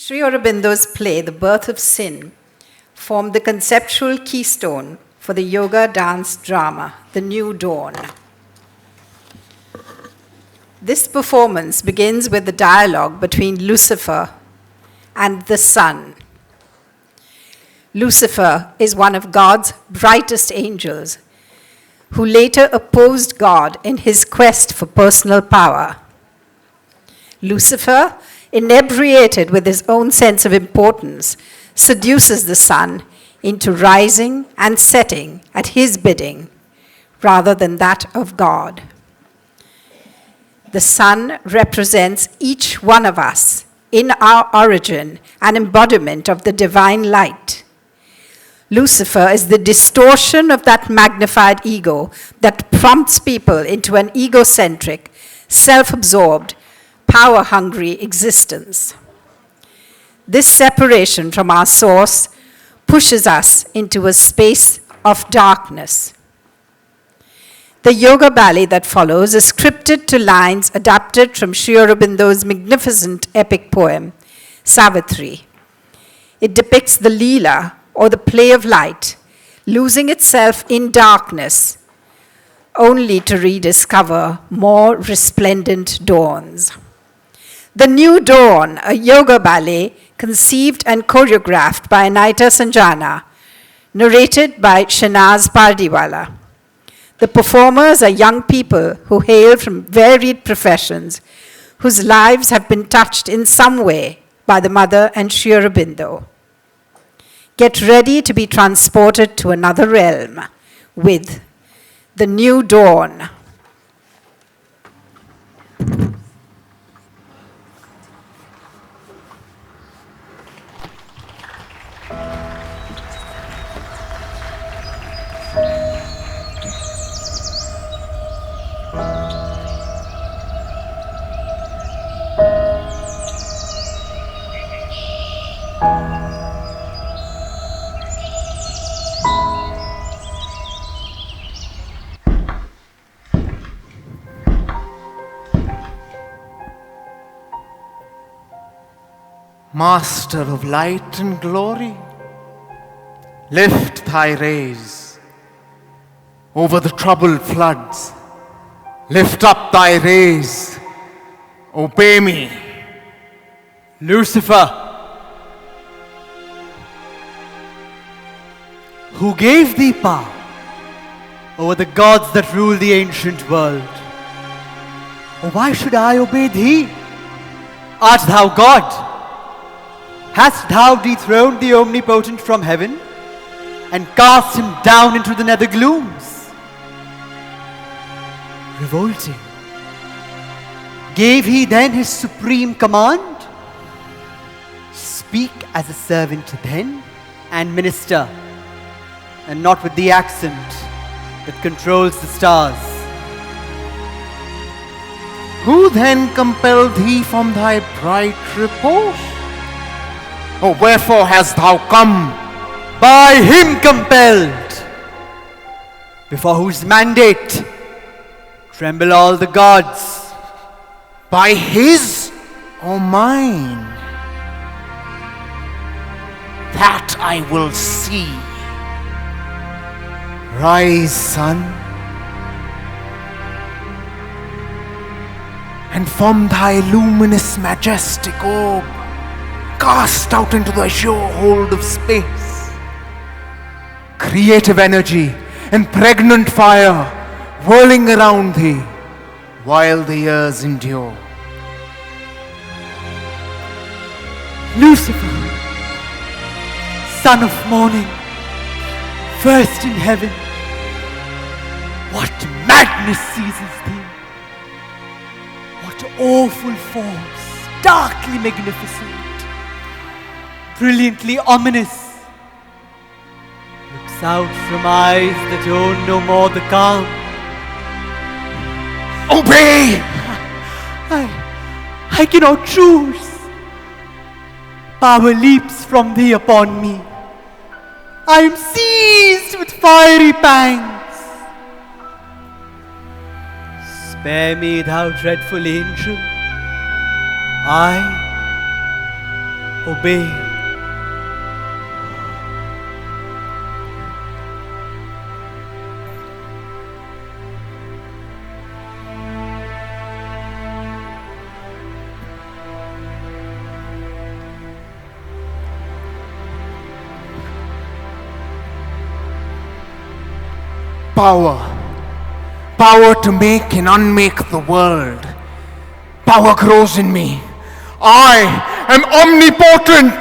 Sri Aurobindo's play, The Birth of Sin, formed the conceptual keystone for the yoga dance drama, The New Dawn. This performance begins with the dialogue between Lucifer and the sun. Lucifer is one of God's brightest angels, who later opposed God in his quest for personal power. Lucifer, inebriated with his own sense of importance, seduces the sun into rising and setting at his bidding, rather than that of God. The sun represents each one of us in our origin, an embodiment of the divine light. Lucifer is the distortion of that magnified ego that prompts people into an ego-centric, self-absorbed, power-hungry existence. This separation from our source pushes us into a space of darkness. The yoga ballet that follows is scripted to lines adapted from Sri Aurobindo's magnificent epic poem, Savitri. It depicts the Leela, or the play of light, losing itself in darkness, only to rediscover more resplendent dawns. The New Dawn, a yoga ballet conceived and choreographed by Anita Sanjana, narrated by Shanaz Pardiwala. The performers are young people who hail from varied professions, whose lives have been touched in some way by the Mother and Sri Aurobindo. Get ready to be transported to another realm with The New Dawn. Master of light and glory, lift thy rays over the troubled floods. Lift up thy rays, obey me. Lucifer, who gave thee power over the gods that rule the ancient world? Or why should I obey thee? Art thou God? Hast thou dethroned the omnipotent from heaven and cast him down into the nether glooms? Revolting. Gave he then his supreme command? Speak as a servant then and minister, and not with the accent that controls the stars. Who then compelled thee from thy bright repose? Oh, wherefore hast thou come? By him compelled, before whose mandate tremble all the gods. By his or mine? That I will see. Rise, sun, and from thy luminous, majestic orb, cast out into the azure hold of space creative energy and pregnant fire whirling around thee while the years endure. Lucifer, son of morning, first in heaven, what madness seizes thee? What awful force, darkly magnificent, brilliantly ominous, looks out from eyes that own no more the calm? Obey! I cannot choose. Power leaps from thee upon me. I am seized with fiery pangs. Spare me, thou dreadful angel. I, obey. Power. Power to make and unmake the world. Power grows in me. I am omnipotent.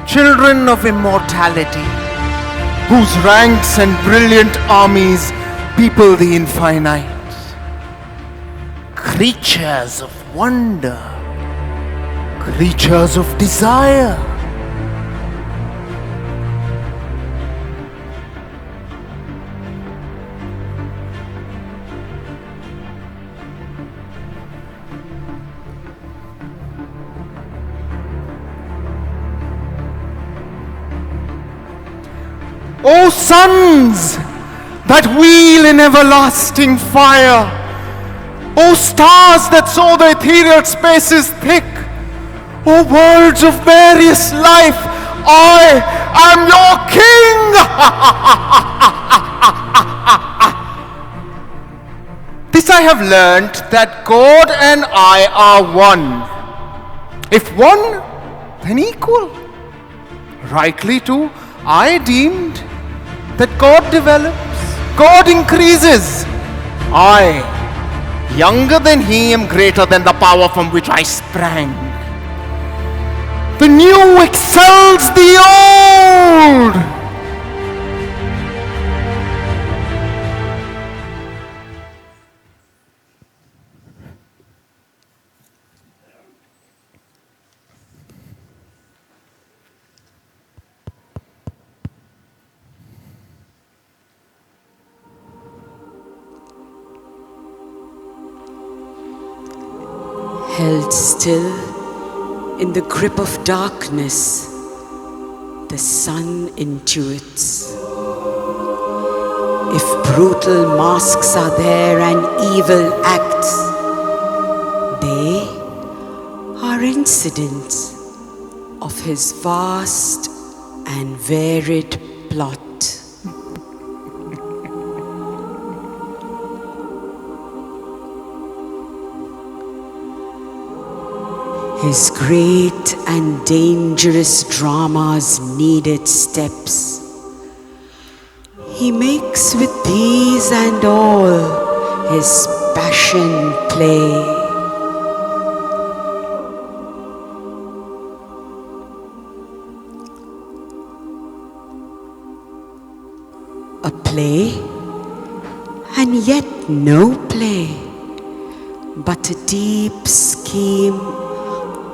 Children of immortality, whose ranks and brilliant armies people the infinite. Creatures of wonder, creatures of desire. O suns that wheel in everlasting fire, O stars that soar the ethereal spaces thick, O worlds of various life, I am your king! This I have learnt, that God and I are one. If one, then equal. Rightly too, I deemed that God develops, God increases. I, younger than He, am greater than the power from which I sprang. The new excels the old. Held still in the grip of darkness, the sun intuits. If brutal masks are there and evil acts, they are incidents of his vast and varied plot. His great and dangerous dramas needed steps. He makes with these and all his passion play. A play, and yet no play, but a deep scheme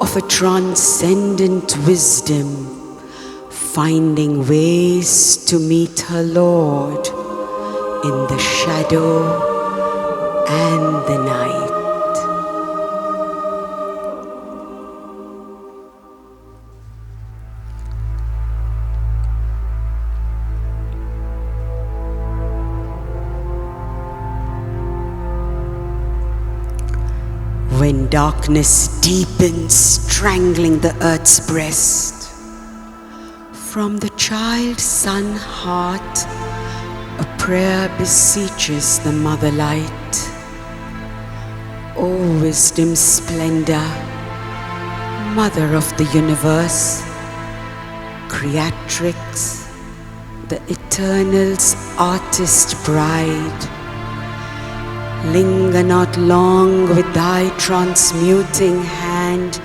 of a transcendent wisdom, finding ways to meet her Lord in the shadow and the night. When darkness deepens, strangling the earth's breast, from the child sun heart, a prayer beseeches the mother light. O wisdom splendor, mother of the universe, creatrix, the eternal's artist bride, linger not long with thy transmuting hand,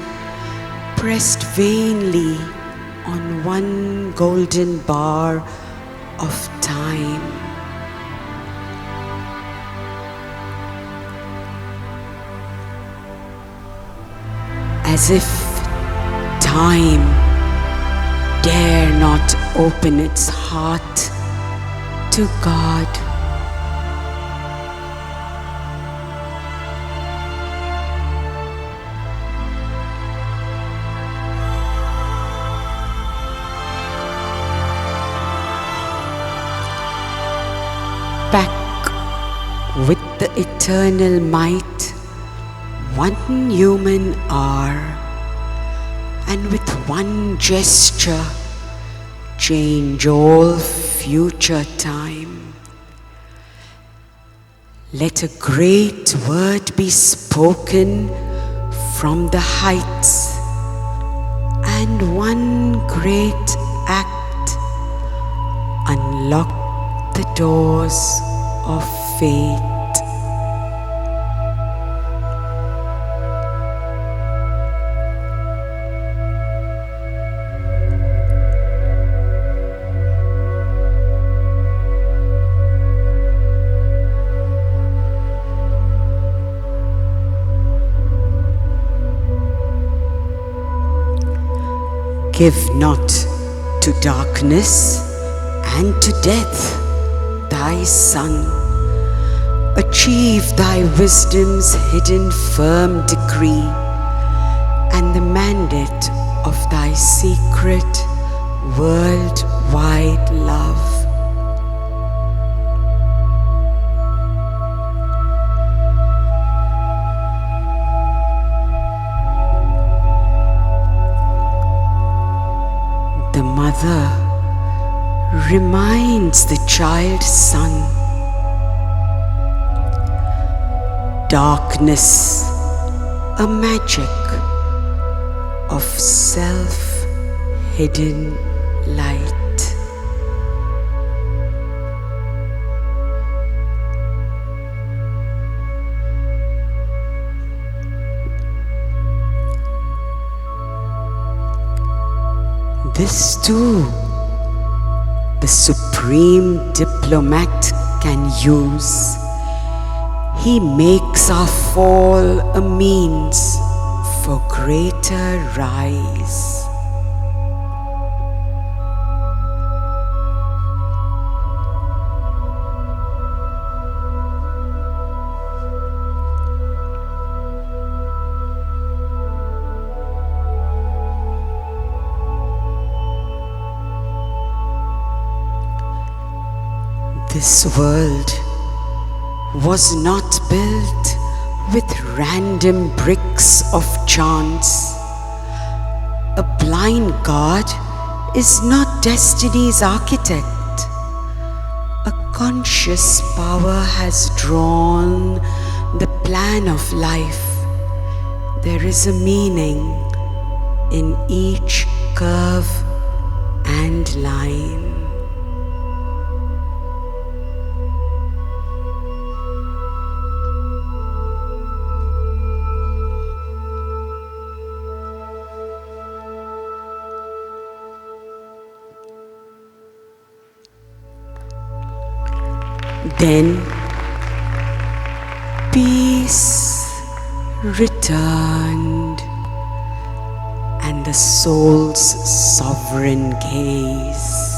pressed vainly on one golden bar of time. As if time dare not open its heart to God. back with the eternal might, one human hour, and with one gesture change all future time. Let a great word be spoken from the heights, and one great act unlock the doors of fate. Give not to darkness and to death thy son. Achieve thy wisdom's hidden firm decree and the mandate of thy secret worldwide love. The mother reminds the child son, darkness, a magic of self-hidden light. This too, the supreme diplomat can use. He makes our fall a means for greater rise. This world was not built with random bricks of chance. A blind God is not destiny's architect. A conscious power has drawn the plan of life. There is a meaning in each curve and line. Then peace returned, and the soul's sovereign gaze.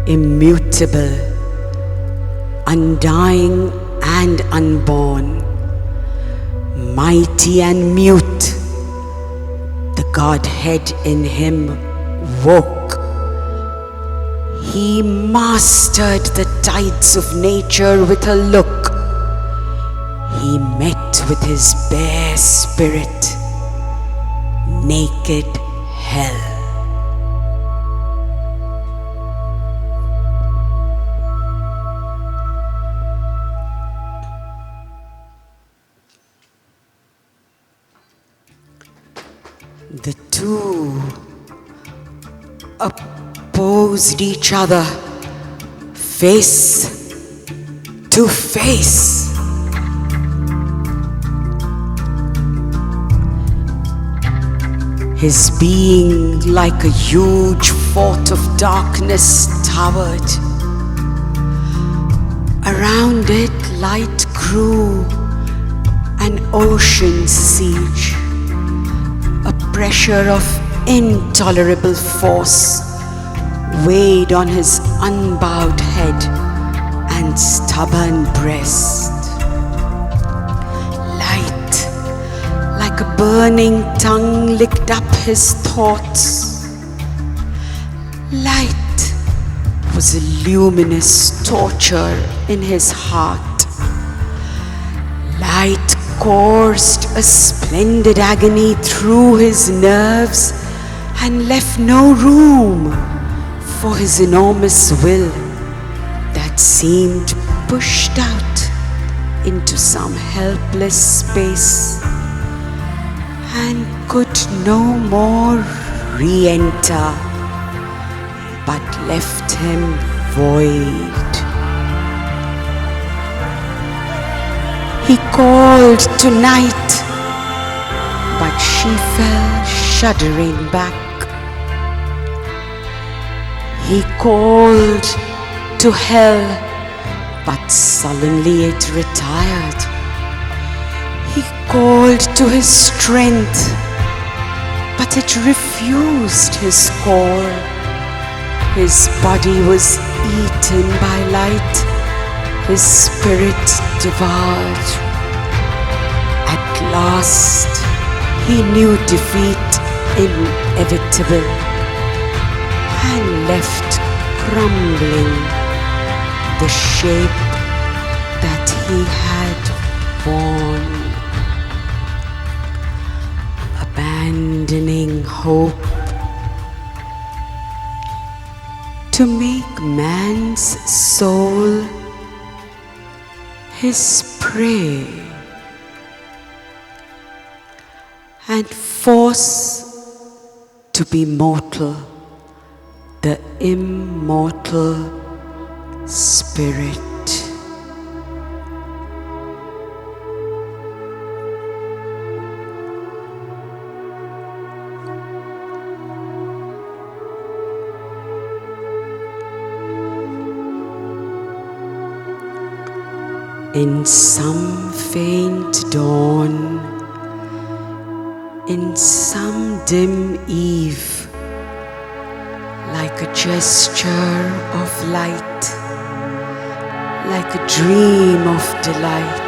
Immutable, undying and unborn, mighty and mute, the Godhead in him woke. He mastered the tides of nature with a look. He met with his bare spirit, naked hell. The two opposed each other, face to face. His being like a huge fort of darkness towered. Around it light grew, an ocean's siege. A pressure of intolerable force weighed on his unbowed head and stubborn breast. burning tongue licked up his thoughts. Light was a luminous torture in his heart. Light coursed a splendid agony through his nerves and left no room for his enormous will that seemed pushed out into some helpless space and could no more re-enter, but left him void. He called to night, but she fell shuddering back. He called to hell, but sullenly it retired. He called to his strength, but it refused his call. His body was eaten by light, his spirit devoured. At last, he knew defeat inevitable and left crumbling the shape that he had borne. Abandoning hope to make man's soul his prey and force to be mortal the immortal spirit. In some faint dawn, in some dim eve, like a gesture of light, like a dream of delight,